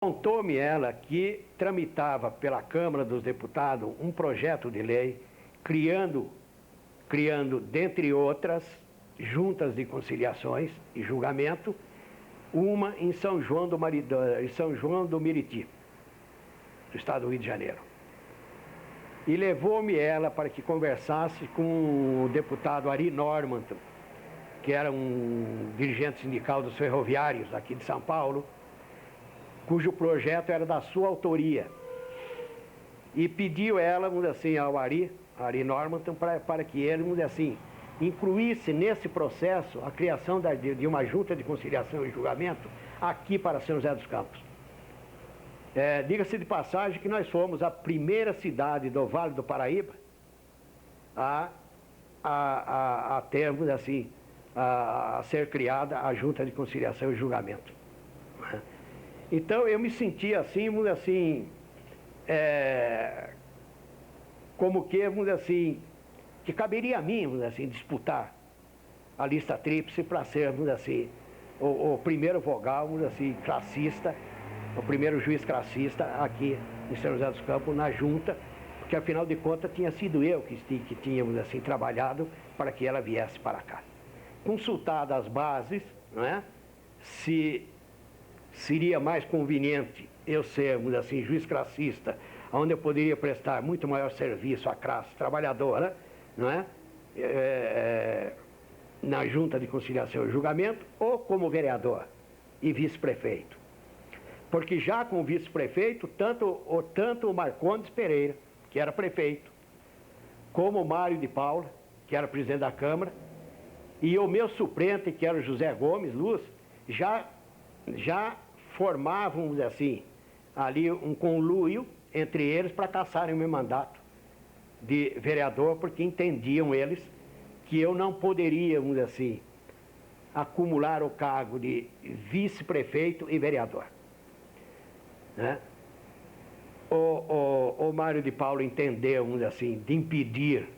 Contou-me ela que tramitava pela Câmara dos Deputados um projeto de lei criando, dentre outras, juntas de conciliações e julgamento, uma em São João do Meriti, no estado do Rio de Janeiro. E levou-me ela para que conversasse com o deputado Ari Normanton, que era um dirigente sindical dos ferroviários aqui de São Paulo, cujo projeto era da sua autoria. E pediu ela, vamos dizer assim, ao Ari Normanton, para que ele, vamos dizer assim, incluísse nesse processo a criação de uma junta de conciliação e julgamento aqui para São José dos Campos. Diga-se de passagem que nós fomos a primeira cidade do Vale do Paraíba a ter, vamos dizer assim, a ser criada a junta de conciliação e julgamento. Então eu me sentia assim, vamos dizer assim, como que, vamos dizer assim, que caberia a mim, vamos dizer assim, disputar a lista tríplice para ser, vamos dizer assim, o primeiro vogal, vamos dizer assim, classista, o primeiro juiz classista aqui em São José dos Campos, na junta, porque afinal de contas tinha sido eu que tínhamos assim trabalhado para que ela viesse para cá. Consultadas as bases, não é? Se seria mais conveniente eu ser, vamos dizer assim, juiz classista, onde eu poderia prestar muito maior serviço à classe trabalhadora, não é? Na junta de conciliação e julgamento, ou como vereador e vice-prefeito. Porque já com o vice-prefeito, tanto o Marcondes Pereira, que era prefeito, como o Mário de Paula, que era presidente da Câmara, e o meu suplente, que era o José Gomes Luz, já formavam, vamos dizer assim, ali um conluio entre eles para caçarem o meu mandato de vereador, porque entendiam eles que eu não poderia, vamos dizer assim, acumular o cargo de vice-prefeito e vereador. Né? O Mário de Paulo entendeu, vamos dizer assim, de impedir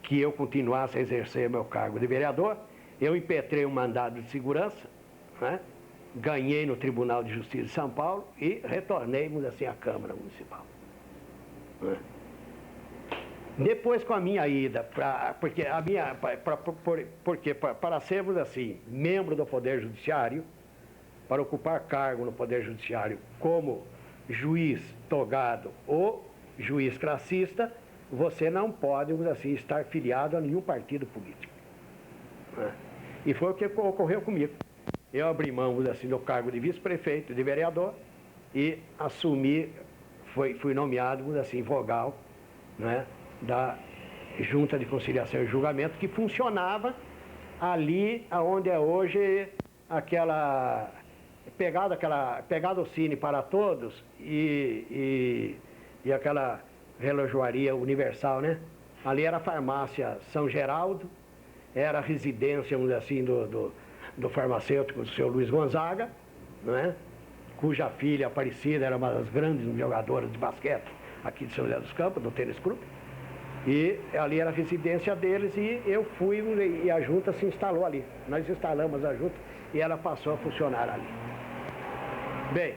que eu continuasse a exercer meu cargo de vereador. Eu impetrei um mandado de segurança, né? Ganhei no Tribunal de Justiça de São Paulo e retornei, vamos dizer assim, à Câmara Municipal. Né? Depois, com a minha ida, para sermos assim, membro do Poder Judiciário, para ocupar cargo no Poder Judiciário como juiz togado ou juiz classista, você não pode, vamos dizer assim, estar filiado a nenhum partido político. Né? E foi o que ocorreu comigo. Eu abri mão, vamos dizer assim, do cargo de vice-prefeito e de vereador e assumi, fui nomeado, vamos dizer assim, vogal, né, da Junta de Conciliação e Julgamento, que funcionava ali onde é hoje aquela pegada o Cine para Todos e aquela relojoaria Universal, né? Ali era a farmácia São Geraldo, era a residência, vamos dizer assim, do farmacêutico, do seu Luiz Gonzaga, não é? Cuja filha Aparecida era uma das grandes jogadoras de basquete aqui de São José dos Campos, do Tênis Clube. E ali era a residência deles e eu fui e a junta se instalou ali. Nós instalamos a junta e ela passou a funcionar ali. Bem,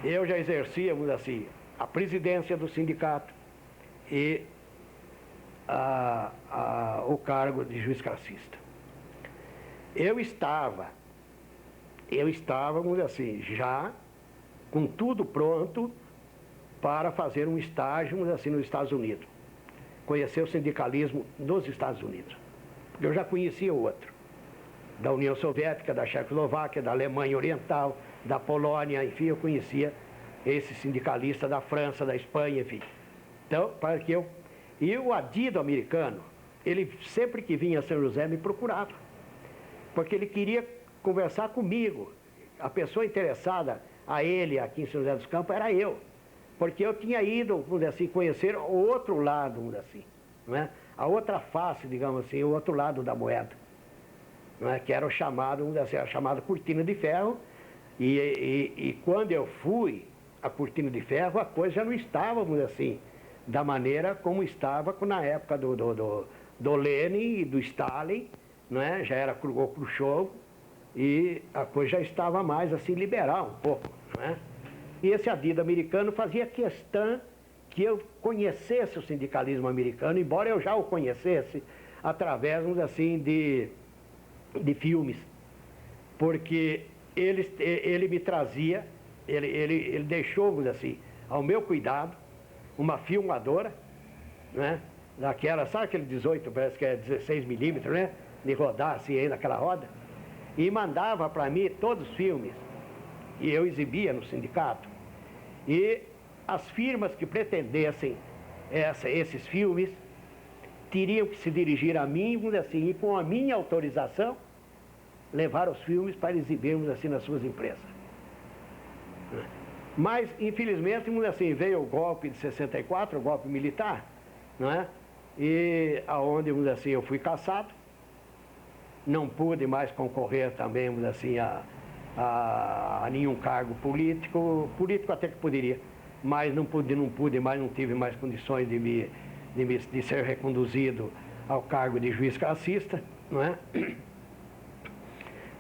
eu já exercia, vamos dizer assim, a presidência do sindicato e o cargo de juiz classista. Eu estava, vamos dizer assim, já com tudo pronto para fazer um estágio, vamos dizer assim, nos Estados Unidos. Conhecer o sindicalismo nos Estados Unidos. Porque eu já conhecia o outro. Da União Soviética, da Tchecoslováquia, da Alemanha Oriental, da Polônia, enfim, eu conhecia esse sindicalista da França, da Espanha, enfim. Então, para que eu... E o adido americano, ele sempre que vinha a São José me procurava. Porque ele queria conversar comigo. A pessoa interessada a ele aqui em São José dos Campos era eu. Porque eu tinha ido, vamos dizer assim, conhecer o outro lado, vamos dizer assim, não é? A outra face, digamos assim, o outro lado da moeda. Não é? Que era o chamado, vamos dizer assim, a chamada cortina de ferro. E quando eu fui à cortina de ferro, a coisa já não estava, vamos dizer assim, da maneira como estava na época do Lenin e do Stalin, não é? Já era o Khrushchev, e a coisa já estava mais assim liberal um pouco, não é? E esse adido americano fazia questão que eu conhecesse o sindicalismo americano, embora eu já o conhecesse através, vamos dizer assim, de filmes. Porque ele me trazia, ele deixou, vamos dizer assim, ao meu cuidado, uma filmadora, né? Daquela, sabe aquele 18, parece que é 16 milímetros, né? De rodar assim aí naquela roda. E mandava para mim todos os filmes. E eu exibia no sindicato. E as firmas que pretendessem esses filmes teriam que se dirigir a mim, vamos dizer assim, e com a minha autorização, levar os filmes para exibirmos assim nas suas empresas. Mas, infelizmente, vamos dizer assim, veio o golpe de 64, o golpe militar, não é? E aonde, vamos dizer assim, eu fui cassado, não pude mais concorrer também, vamos dizer assim, a nenhum cargo político até que poderia, mas não pude mais, não tive mais condições de ser reconduzido ao cargo de juiz classista, não é?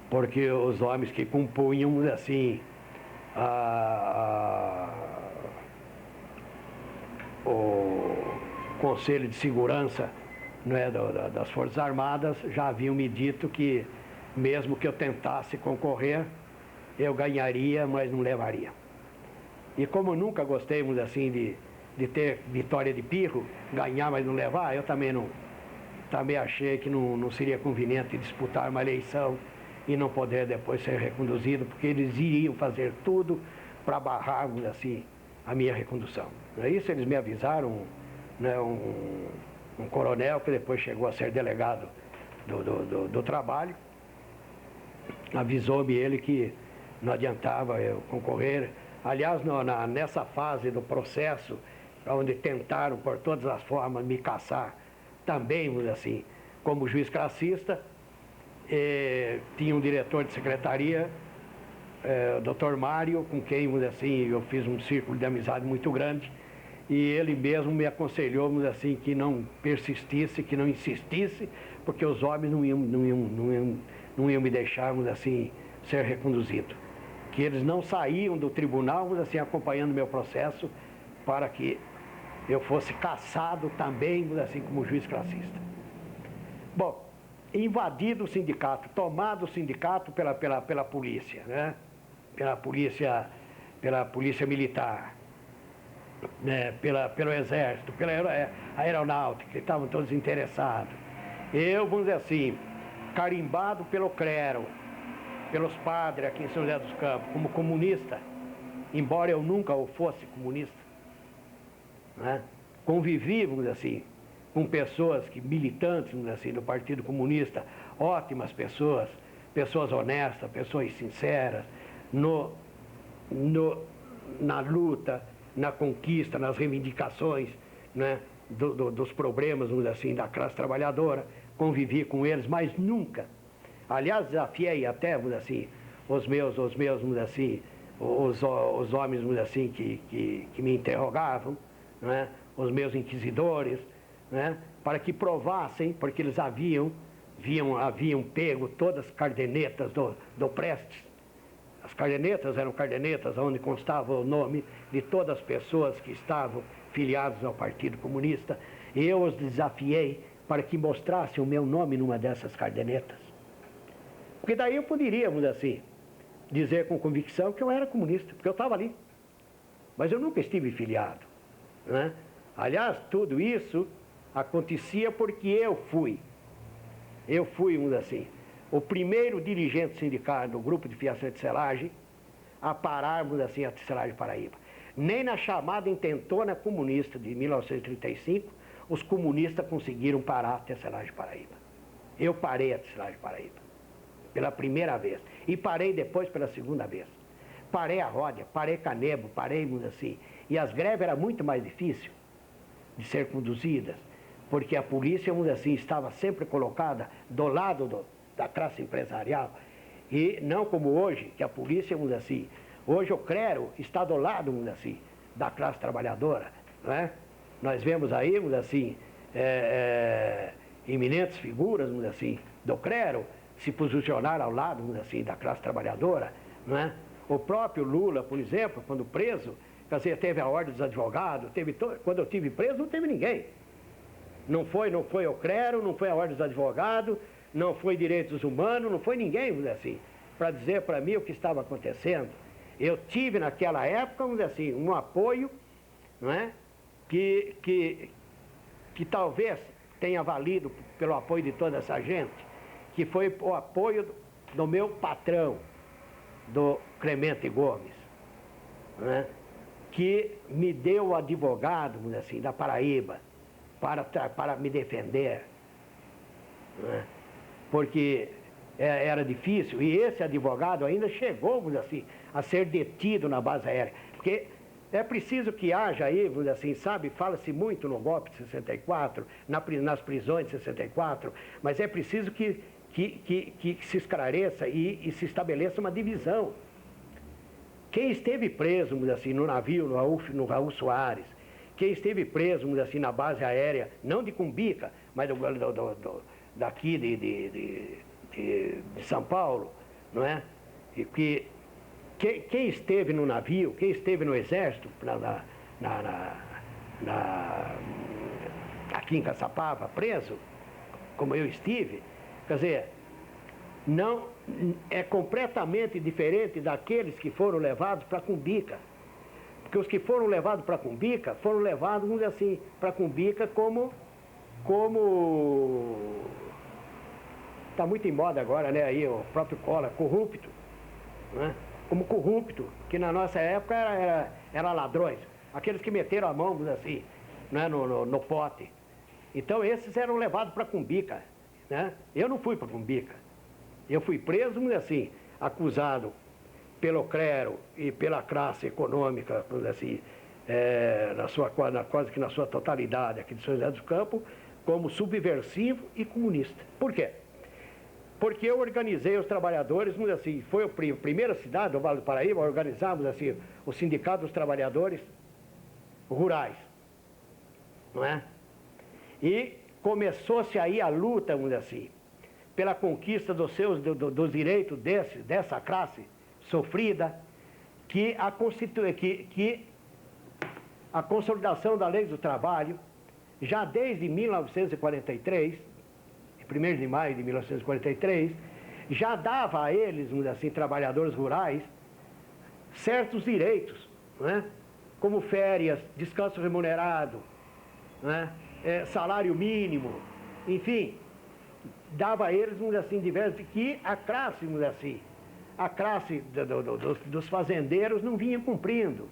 Porque os homens que compunham, assim, o Conselho de Segurança, não é, das Forças Armadas já haviam me dito que, mesmo que eu tentasse concorrer, eu ganharia, mas não levaria. E como eu nunca gostei, vamos dizer assim, de ter vitória de pirro, ganhar, mas não levar, eu também achei que não seria conveniente disputar uma eleição e não poder depois ser reconduzido, porque eles iriam fazer tudo para barrar, vamos dizer assim, a minha recondução. Não é isso? Eles me avisaram, né, um coronel que depois chegou a ser delegado do trabalho, avisou-me ele que não adiantava eu concorrer. Aliás, nessa fase do processo, onde tentaram por todas as formas me caçar, também, vamos dizer assim, como juiz classista, tinha um diretor de secretaria, o Dr. Mário, com quem, vamos dizer assim, eu fiz um círculo de amizade muito grande, e ele mesmo me aconselhou, vamos dizer assim, que não persistisse, que não insistisse, porque os homens não iam me deixar, vamos dizer assim, ser reconduzido. Que eles não saíam do tribunal, vamos dizer assim, acompanhando meu processo, para que eu fosse cassado também, vamos dizer assim, como juiz classista. Bom, invadido o sindicato, tomado o sindicato pela polícia, né? Pela polícia militar, né? Pelo exército, pela aeronáutica, que estavam todos interessados. Eu, vamos dizer assim, carimbado pelo clero, pelos padres aqui em São José dos Campos, como comunista, embora eu nunca o fosse comunista, né? Convivi, vamos dizer assim, com pessoas militantes, vamos dizer assim, do Partido Comunista, ótimas pessoas, pessoas honestas, pessoas sinceras, na luta, na conquista, nas reivindicações, né, dos problemas, vamos dizer assim, da classe trabalhadora. Convivi com eles, mas nunca. Aliás, desafiei até, vamos dizer assim, os meus, vamos dizer assim, os homens, vamos dizer assim, que me interrogavam, né, os meus inquisidores, né, para que provassem, porque eles haviam pego todas as cardenetas do Prestes. As cardenetas eram cardenetas onde constava o nome de todas as pessoas que estavam filiadas ao Partido Comunista. E eu os desafiei para que mostrassem o meu nome numa dessas cardenetas. Porque daí eu poderíamos, assim, dizer com convicção que eu era comunista, porque eu estava ali. Mas eu nunca estive filiado, né? Aliás, tudo isso acontecia porque eu fui, vamos dizer assim, o primeiro dirigente sindical do grupo de fiação de selagem a pararmos assim a tecelagem Paraíba. Nem na chamada intentona comunista de 1935, os comunistas conseguiram parar a tecelagem Paraíba. Eu parei a tecelagem Paraíba, pela primeira vez, e parei depois pela segunda vez. Parei a Ródia, parei Canedo, parei, vamos dizer assim, e as greves eram muito mais difíceis de ser conduzidas, porque a polícia, vamos dizer assim, estava sempre colocada do lado da classe empresarial, e não como hoje, que a polícia, vamos dizer assim, hoje o clero está do lado, vamos dizer assim, da classe trabalhadora, não é? Nós vemos aí, vamos dizer assim, eminentes figuras, vamos dizer assim, do clero, se posicionar ao lado, vamos dizer assim, da classe trabalhadora, não é? O próprio Lula, por exemplo, quando preso, quer dizer, teve a ordem dos advogados, quando eu estive preso não teve ninguém. Não foi o Crero, não foi a ordem dos advogados, não foi direitos humanos, não foi ninguém, vamos dizer assim, para dizer para mim o que estava acontecendo. Eu tive naquela época, vamos dizer assim, um apoio, não é? que talvez tenha valido pelo apoio de toda essa gente, que foi o apoio do meu patrão, do Clemente Gomes, né? Que me deu o advogado, vamos dizer assim, da Paraíba, para me defender, né? Porque era difícil, e esse advogado ainda chegou, vamos dizer assim, a ser detido na base aérea, porque é preciso que haja aí, vamos dizer assim, sabe, fala-se muito no golpe de 64, nas prisões de 64, mas é preciso que se esclareça e se estabeleça uma divisão. Quem esteve preso, vamos dizer assim, no navio, no Raul Soares, quem esteve preso, vamos dizer assim, na base aérea, não de Cumbica, mas daqui de São Paulo, não é? E quem esteve no navio, quem esteve no exército, aqui em Caçapava, preso, como eu estive, quer dizer, não é completamente diferente daqueles que foram levados para Cumbica. Porque os que foram levados para Cumbica, foram levados, vamos dizer assim, para Cumbica como está muito em moda agora, né, aí o próprio Collor, corrupto, né? Como corrupto, que na nossa época era ladrões, aqueles que meteram a mão, vamos dizer assim, né, no pote. Então esses eram levados para Cumbica, né? Eu não fui para Cumbica. Eu fui preso, vamos dizer assim, acusado pelo clero e pela classe econômica, vamos dizer assim, quase que na sua totalidade aqui de São José dos Campos, como subversivo e comunista. Por quê? Porque eu organizei os trabalhadores, vamos dizer assim, foi a primeira cidade do Vale do Paraíba a organizarmos assim, o Sindicato dos Trabalhadores Rurais, não é? E começou-se aí a luta, vamos dizer assim, pela conquista dos direitos dessa classe sofrida, que a consolidação da lei do trabalho, já desde 1943, 1º de maio de 1943, já dava a eles, vamos dizer assim, trabalhadores rurais, certos direitos, não é? Como férias, descanso remunerado, não é? Salário mínimo, enfim, dava a eles, vamos dizer assim, diversos, que a classe, vamos dizer assim, a classe dos fazendeiros não vinha cumprindo.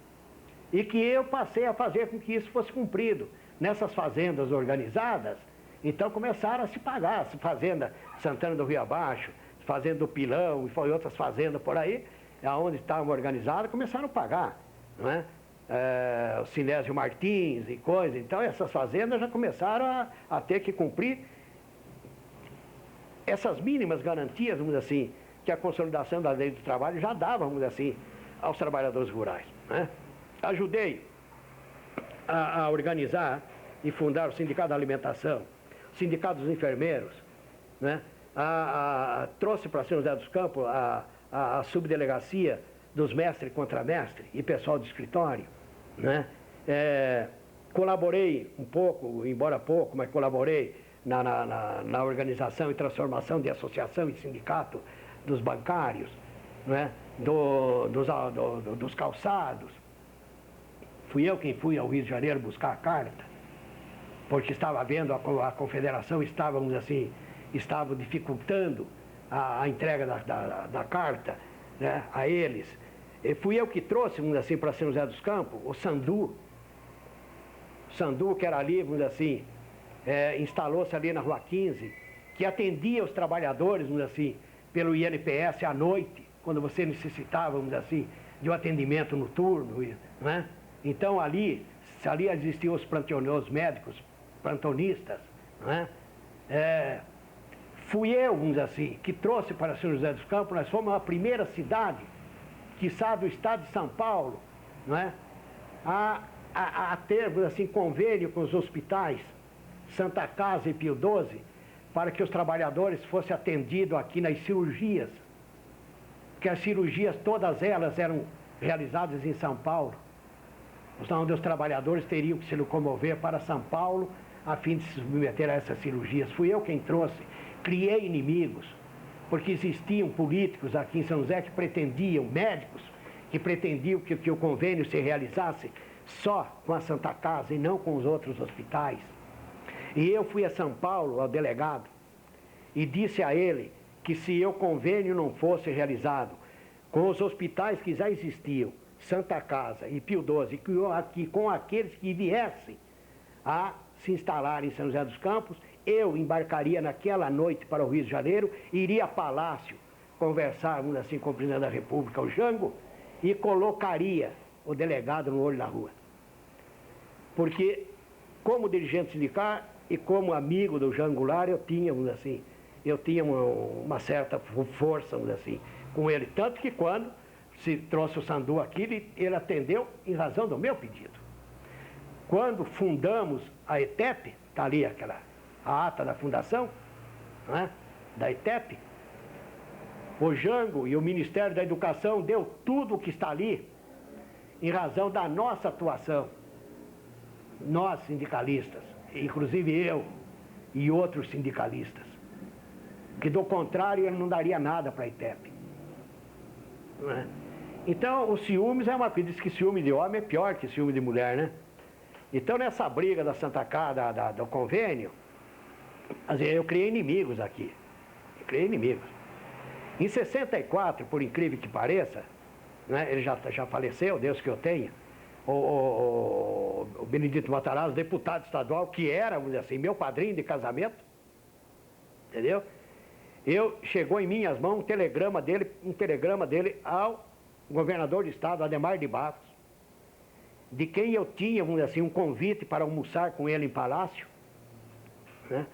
E que eu passei a fazer com que isso fosse cumprido. Nessas fazendas organizadas, então começaram a se pagar, fazenda Santana do Rio Abaixo, fazenda do Pilão, e foi outras fazendas por aí, onde estavam organizadas, começaram a pagar, não é? O Sinésio Martins e coisa, então essas fazendas já começaram a ter que cumprir essas mínimas garantias, vamos dizer assim, que a consolidação da lei do trabalho já dava, vamos dizer assim, aos trabalhadores rurais, né? Ajudei a organizar e fundar o Sindicato da Alimentação, o Sindicato dos Enfermeiros, né? Trouxe para São José dos Campos a subdelegacia dos mestres e contramestres e pessoal de escritório, né? Colaborei um pouco, embora pouco, mas colaborei na organização e transformação de associação e sindicato dos bancários, né? Dos calçados. Fui eu quem fui ao Rio de Janeiro buscar a carta, porque estava vendo a confederação estava dificultando a entrega da carta, né, a eles. E fui eu que trouxe, vamos dizer assim, para São José dos Campos, o Sandu, que era ali, vamos dizer assim, instalou-se ali na Rua 15, que atendia os trabalhadores, vamos dizer assim, pelo INPS à noite, quando você necessitava, vamos dizer assim, de um atendimento noturno, né? Então ali existiam os médicos plantonistas, né? Fui eu, vamos dizer assim, que trouxe para São José dos Campos, nós fomos a primeira cidade, quiçá do estado de São Paulo, não é? A ter, vamos dizer assim, convênio com os hospitais Santa Casa e Pio XII, para que os trabalhadores fossem atendidos aqui nas cirurgias, que as cirurgias, todas elas eram realizadas em São Paulo, onde os trabalhadores teriam que se locomover para São Paulo a fim de se submeter a essas cirurgias. Fui eu quem trouxe, criei inimigos, porque existiam políticos aqui em São José que pretendiam, médicos, que pretendiam que o convênio se realizasse só com a Santa Casa e não com os outros hospitais. E eu fui a São Paulo, ao delegado, e disse a ele que se o convênio não fosse realizado com os hospitais que já existiam, Santa Casa e Pio XII, que com aqueles que viessem a se instalar em São José dos Campos, eu embarcaria naquela noite para o Rio de Janeiro, iria a Palácio conversar, assim, com o presidente da República, o Jango, e colocaria o delegado no olho da rua. Porque, como dirigente sindical e como amigo do Jango Goulart, eu tinha uma certa força, assim, com ele. Tanto que quando se trouxe o Sandu aqui, ele atendeu em razão do meu pedido. Quando fundamos a ETEP, está ali a ata da fundação, né, da ETEP, o Jango e o Ministério da Educação deu tudo o que está ali em razão da nossa atuação. Nós, sindicalistas, inclusive eu e outros sindicalistas, que do contrário ele não daria nada para a ETEP. Não é? Então, o ciúmes é uma coisa, diz que ciúme de homem é pior que ciúme de mulher, né? Então, nessa briga da Santa Casa, do convênio, eu criei inimigos aqui. Eu criei inimigos. Em 64, por incrível que pareça, né, ele já faleceu, Deus que eu tenha, o Benedito Matarazzo, deputado estadual, que era, vamos dizer assim, meu padrinho de casamento, entendeu? Chegou em minhas mãos um telegrama dele ao governador de estado, Adhemar de Barros, de quem eu tinha, vamos dizer assim, um convite para almoçar com ele em Palácio, né?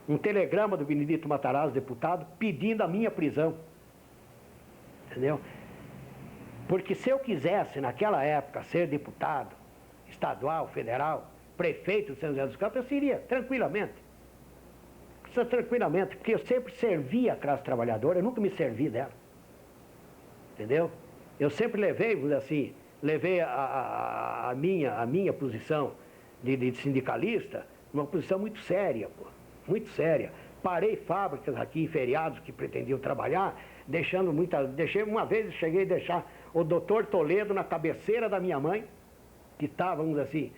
Um telegrama do Benedito Matarazzo, deputado, pedindo a minha prisão, entendeu? Porque se eu quisesse, naquela época, ser deputado estadual, federal, prefeito de São José dos Campos, eu seria, tranquilamente. Tranquilamente, porque eu sempre servi a classe trabalhadora, eu nunca me servi dela. Entendeu? Eu sempre levei, vamos dizer assim, a minha posição de sindicalista, uma posição muito séria, pô, muito séria. Parei fábricas aqui em feriados que pretendiam trabalhar, uma vez eu cheguei a deixar o doutor Toledo na cabeceira da minha mãe, que estávamos assim,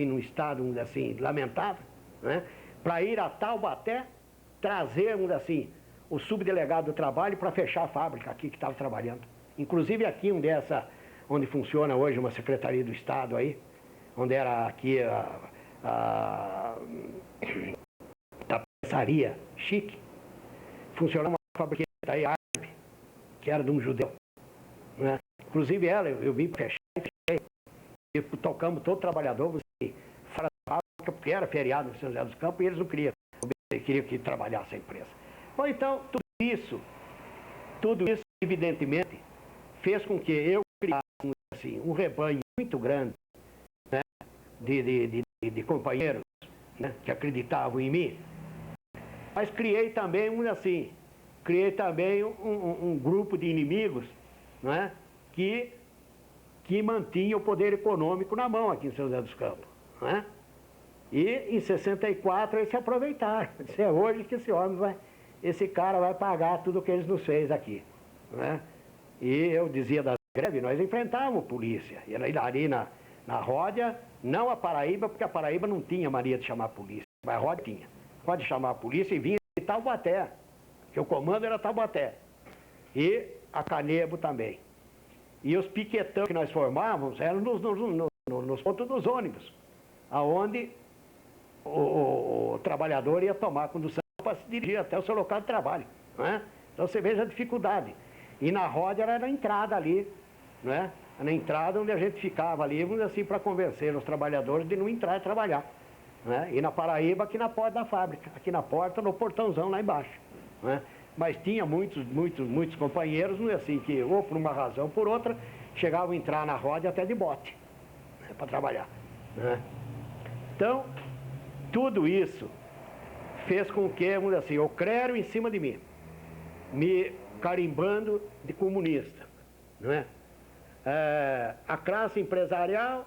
num estado, vamos dizer assim, lamentável, né? Para ir a Taubaté, trazermos assim, o subdelegado do trabalho para fechar a fábrica aqui que estava trabalhando. Inclusive aqui onde funciona hoje uma Secretaria do Estado aí, onde era aqui a tapeçaria chique, funcionava uma fábrica aí árabe, que era de um judeu, né? Inclusive ela, eu vim fechar e fechei. E tocamos todo trabalhador, fora da fábrica, porque era feriado em São José dos Campos e eles não queriam que trabalhasse a empresa. Bom, então, tudo isso, evidentemente, fez com que eu criasse assim, um rebanho muito grande, né, de companheiros, né, que acreditavam em mim, mas criei também um grupo de inimigos, né, que mantinha o poder econômico na mão aqui em São José dos Campos, né? E em 64 eles se aproveitaram. É hoje que esse cara vai pagar tudo o que eles nos fez aqui, né? E eu dizia das greves, nós enfrentávamos polícia. E ali na Ródia, não a Paraíba, porque a Paraíba não tinha mania de chamar a polícia, mas a Ródia tinha. Pode chamar a polícia e vinha de Taubaté, que o comando era Taubaté. E a Canedo também. E os piquetão que nós formávamos eram nos pontos dos ônibus, aonde o trabalhador ia tomar condução para se dirigir até o seu local de trabalho, né? Então você veja a dificuldade. E na Ródia era na entrada ali, né? Na entrada onde a gente ficava ali, vamos dizer assim, para convencer os trabalhadores de não entrar e trabalhar, né? E na Paraíba, aqui na porta da fábrica, aqui na porta, no portãozão lá embaixo, né? Mas tinha muitos companheiros, não é assim, que ou por uma razão ou por outra, chegavam a entrar na Ródia até de bote, né, para trabalhar, né? Então, tudo isso fez com que, vamos dizer assim, o clero em cima de mim me carimbando de comunista, não é? A classe empresarial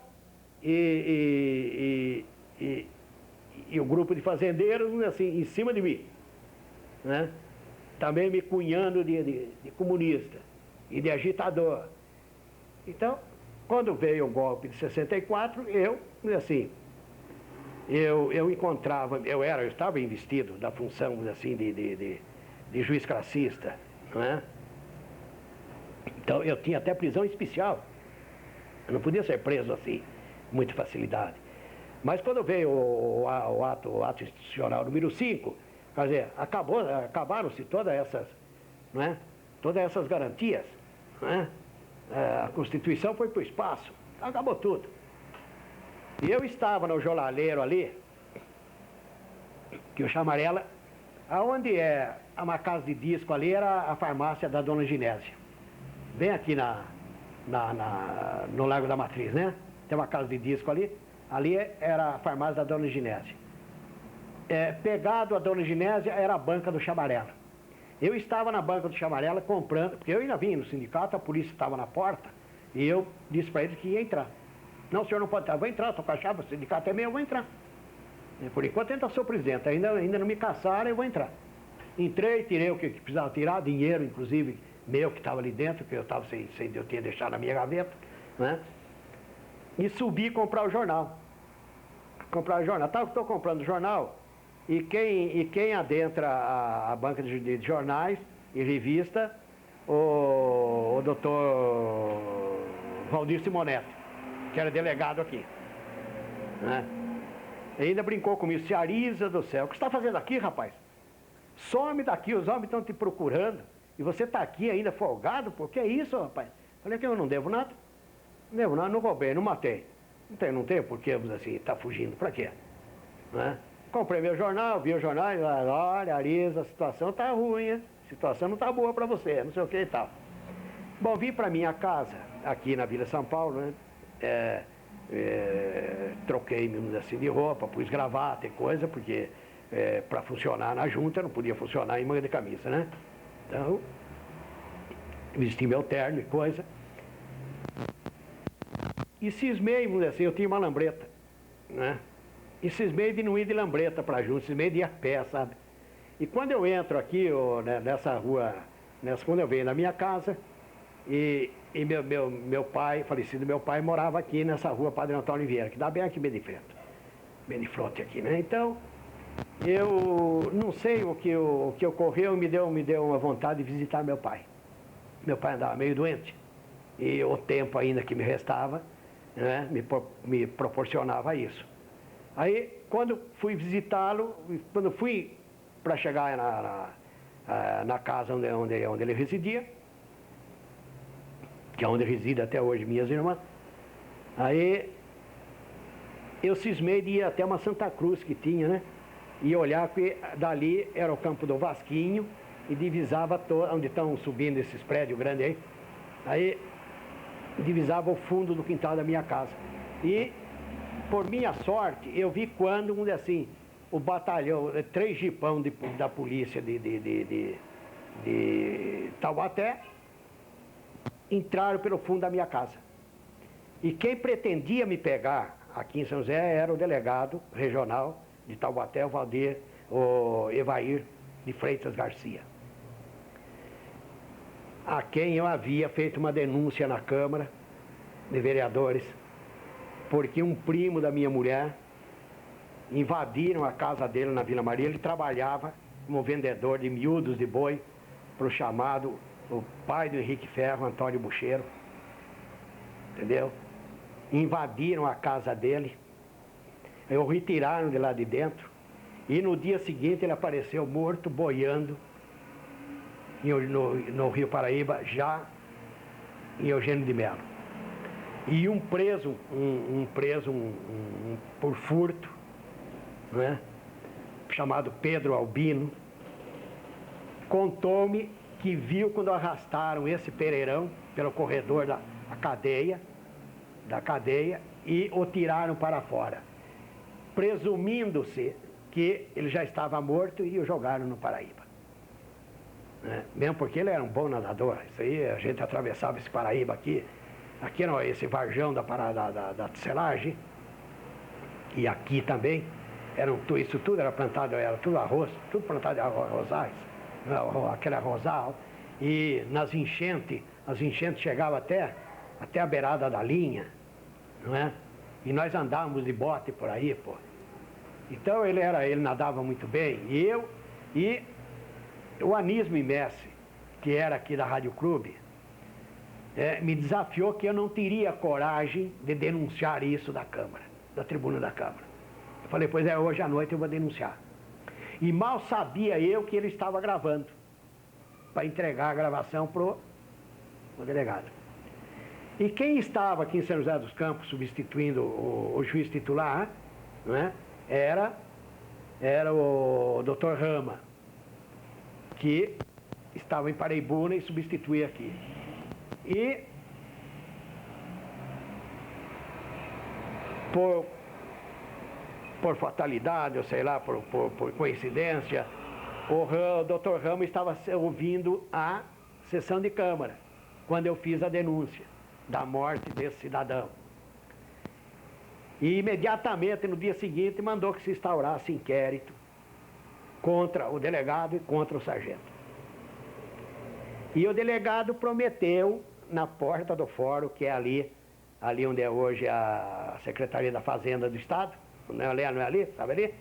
e o grupo de fazendeiros, assim, em cima de mim, né? Também me cunhando de comunista e de agitador. Então, quando veio o golpe de 64, eu estava investido da função, assim, de juiz classista, não é? Então, eu tinha até prisão especial. Eu não podia ser preso assim, com muita facilidade. Mas quando veio o ato institucional número 5, quer dizer, acabaram-se todas essas, não é? Todas essas garantias, não é? A Constituição foi para o espaço, acabou tudo. E eu estava no jornaleiro ali, que o Chamarela, aonde é uma casa de disco ali, era a farmácia da Dona Ginésia. Bem aqui no Largo da Matriz, né? Tem uma casa de disco ali. Ali era a farmácia da Dona Ginésia. Pegado a Dona Ginésia era a banca do Chamarela. Eu estava na banca do Chamarela comprando, porque eu ainda vinha no sindicato, a polícia estava na porta, e eu disse para eles que ia entrar. Não, o senhor não pode entrar. Vou entrar, estou com a chave, o sindicato é meu, eu vou entrar. Por enquanto ainda sou presidente, ainda não me caçaram, eu vou entrar. Entrei, tirei o que precisava tirar, dinheiro, inclusive, meu que estava ali dentro, que eu estava eu tinha deixado na minha gaveta, né? E subi comprar o jornal. Comprar o jornal. Estou comprando o jornal, e quem adentra a banca de jornais e revista, o doutor Valdir Simonetti, que era delegado aqui, né? Ainda brincou comigo, Ciariza do céu, o que você está fazendo aqui, rapaz? Some daqui, os homens estão te procurando, e você está aqui ainda folgado, por que isso, rapaz? Falei que eu não devo nada. Não devo nada, não roubei, não matei. Não tem por que, assim, tá fugindo, pra quê? Né? Comprei meu jornal, vi o jornal, e olha, Arisa, a situação tá ruim, hein? A situação não tá boa pra você, não sei o que e tal. Bom, vim pra minha casa, aqui na Vila São Paulo, né? Troquei-me assim de roupa, pus gravata e coisa, porque para funcionar na junta não podia funcionar em manga de camisa, né? Então, vesti meu terno e coisa. E cismei, assim, eu tinha uma lambreta, né? E cismei de não ir de lambreta para junto, cismei de ir a pé, sabe? E quando eu entro aqui, nessa rua, quando eu venho na minha casa, e meu pai, falecido meu pai, morava aqui nessa rua Padre Antônio Oliveira, que dá bem aqui bem de frente. Bem de frente aqui, né? Então, eu não sei o que ocorreu, me deu uma vontade de visitar meu pai. Meu pai andava meio doente, e o tempo ainda que me restava, né, me proporcionava isso. Aí, quando fui visitá-lo, quando fui para chegar na casa onde ele residia, que é onde reside até hoje minhas irmãs, aí eu cismei de ir até uma Santa Cruz que tinha, né? E olhar que dali era o campo do Vasquinho e divisava onde estão subindo esses prédios grandes aí divisava o fundo do quintal da minha casa. E, por minha sorte, eu vi quando, vamos dizer assim, o batalhão, 3 jipão da polícia de Taubaté, entraram pelo fundo da minha casa. E quem pretendia me pegar aqui em São José era o delegado regional de Taubaté, o Evair de Freitas Garcia, a quem eu havia feito uma denúncia na Câmara de Vereadores, porque um primo da minha mulher invadiram a casa dele na Vila Maria. Ele trabalhava como vendedor de miúdos de boi para o chamado, o pai do Henrique Ferro, Antônio Bucheiro, entendeu? Invadiram a casa dele, o retiraram de lá de dentro, e no dia seguinte ele apareceu morto, boiando no Rio Paraíba, já em Eugênio de Melo. E um preso por furto, né, chamado Pedro Albino, contou-me que viu quando arrastaram esse Pereirão pelo corredor da cadeia, e o tiraram para fora, presumindo-se que ele já estava morto, e o jogaram no Paraíba. né? Mesmo porque ele era um bom nadador. Isso aí, a gente atravessava esse Paraíba aqui, era esse varjão da tecelagem, e aqui também, isso tudo era plantado, era tudo arroz, tudo plantado em rosais, aquele arrozal, e nas enchentes, as enchentes chegavam até a beirada da linha, não é? E nós andávamos de bote por aí, pô. Então ele nadava muito bem, e o Anísio Messi, que era aqui da Rádio Clube, me desafiou que eu não teria coragem de denunciar isso da Câmara, da tribuna da Câmara. Eu falei, pois hoje à noite eu vou denunciar. E mal sabia eu que ele estava gravando, para entregar a gravação pro delegado. E quem estava aqui em São José dos Campos substituindo o juiz titular, não é? Era o Dr. Rama, que estava em Paraibuna e substituía aqui. E por fatalidade, ou sei lá, por coincidência, o Dr. Rama estava ouvindo a sessão de Câmara, quando eu fiz a denúncia da morte desse cidadão. E imediatamente, no dia seguinte, mandou que se instaurasse inquérito contra o delegado e contra o sargento. E o delegado prometeu, na porta do fórum, que é ali onde é hoje a Secretaria da Fazenda do Estado, não é ali, sabe ali?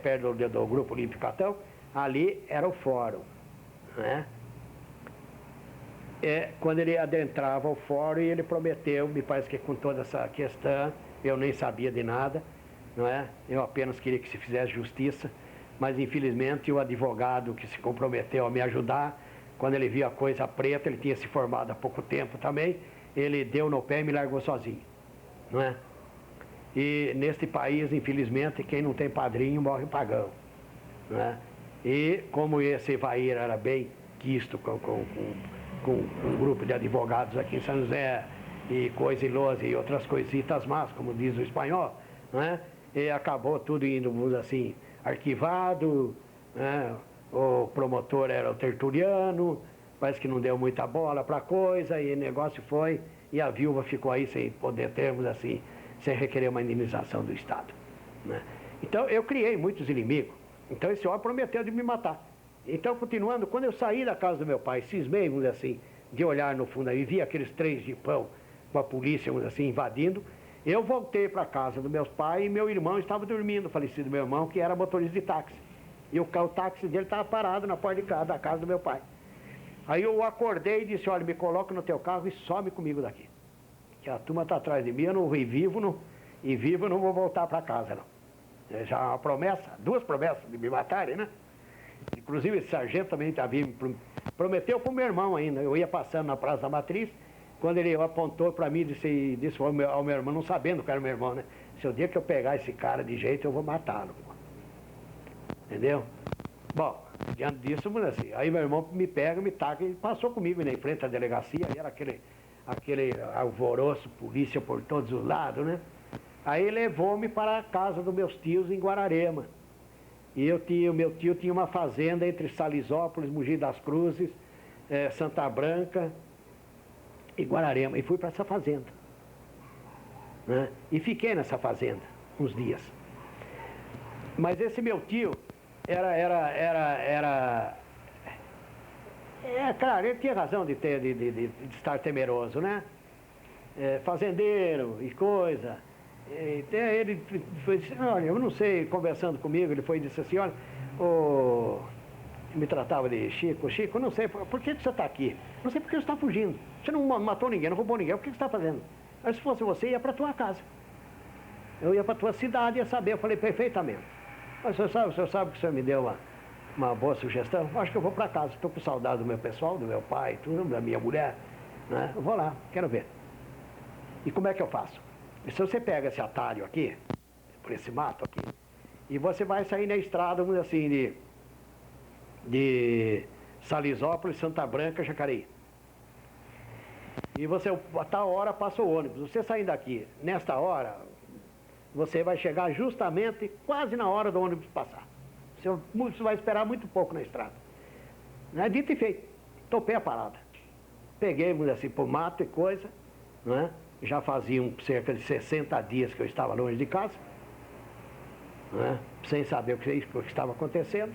Perto do Grupo Olímpico Catão, ali era o fórum, né? Quando ele adentrava o fórum, ele prometeu, me parece que com toda essa questão, eu nem sabia de nada, não é? Eu apenas queria que se fizesse justiça, mas infelizmente o advogado que se comprometeu a me ajudar, quando ele viu a coisa preta, ele tinha se formado há pouco tempo também, ele deu no pé e me largou sozinho, não é? E neste país, infelizmente, quem não tem padrinho morre pagão, não é? E como esse Evair era bem quisto com um grupo de advogados aqui em São José, e coisa e lousa e outras coisitas más, como diz o espanhol, né? E acabou tudo indo, assim, arquivado, né? O promotor era o Tertuliano, parece que não deu muita bola para a coisa, e o negócio foi, e a viúva ficou aí sem poder termos assim, sem requerer uma indenização do Estado, né? Então eu criei muitos inimigos, então esse homem prometeu de me matar. Então, continuando, quando eu saí da casa do meu pai, cismei, vamos dizer assim, de olhar no fundo aí, vi aqueles 3 jipão com a polícia, vamos dizer assim, invadindo, eu voltei para a casa do meu pai e meu irmão estava dormindo, o falecido meu irmão, que era motorista de táxi. E o táxi dele estava parado na porta da casa do meu pai. Aí eu acordei e disse, olha, me coloca no teu carro e some comigo daqui. Que a turma está atrás de mim, eu não vou vivo eu não vou voltar para casa, não. Já uma promessa, 2 promessas de me matarem, né? Inclusive esse sargento também prometeu para o meu irmão ainda. Eu ia passando na Praça da Matriz, quando ele apontou para mim e disse ao meu irmão, não sabendo que era meu irmão, né? Se o dia que eu pegar esse cara de jeito, eu vou matá-lo. Entendeu? Bom, diante disso, assim, aí meu irmão me pega, me taca e passou comigo em frente à delegacia, aí era aquele alvoroço, polícia por todos os lados, né? Aí levou-me para a casa dos meus tios em Guararema. E meu tio tinha uma fazenda entre Salisópolis, Mogi das Cruzes, Santa Branca e Guararema. E fui para essa fazenda, né? E fiquei nessa fazenda uns dias. Mas esse meu tio claro, ele tinha razão de estar temeroso, né? Fazendeiro e coisa. Ele disse, olha, eu não sei, conversando comigo, ele foi e disse assim, olha, me tratava de Chico, eu não sei, por que você está aqui? Não sei por que você está fugindo. Você não matou ninguém, não roubou ninguém, o que você está fazendo? Mas se fosse você, ia para a tua casa. Eu ia para a tua cidade, ia saber, eu falei, perfeitamente. Mas o senhor sabe que o senhor me deu uma boa sugestão? Acho que eu vou para casa, estou com saudade do meu pessoal, do meu pai, tudo, da minha mulher, né? Eu vou lá, quero ver. E como é que eu faço? E se você pega esse atalho aqui, por esse mato aqui, e você vai sair na estrada, vamos dizer assim, de Salisópolis, Santa Branca, Jacareí. E você, a tal hora, passa o ônibus. Você saindo daqui, nesta hora, você vai chegar justamente quase na hora do ônibus passar. Você vai esperar muito pouco na estrada. Né? Dito e feito, topei a parada. Peguei, assim, pro mato e coisa, né? Já faziam cerca de 60 dias que eu estava longe de casa, né? Sem saber o que estava acontecendo.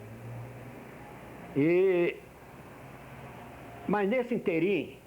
Mas nesse inteirinho,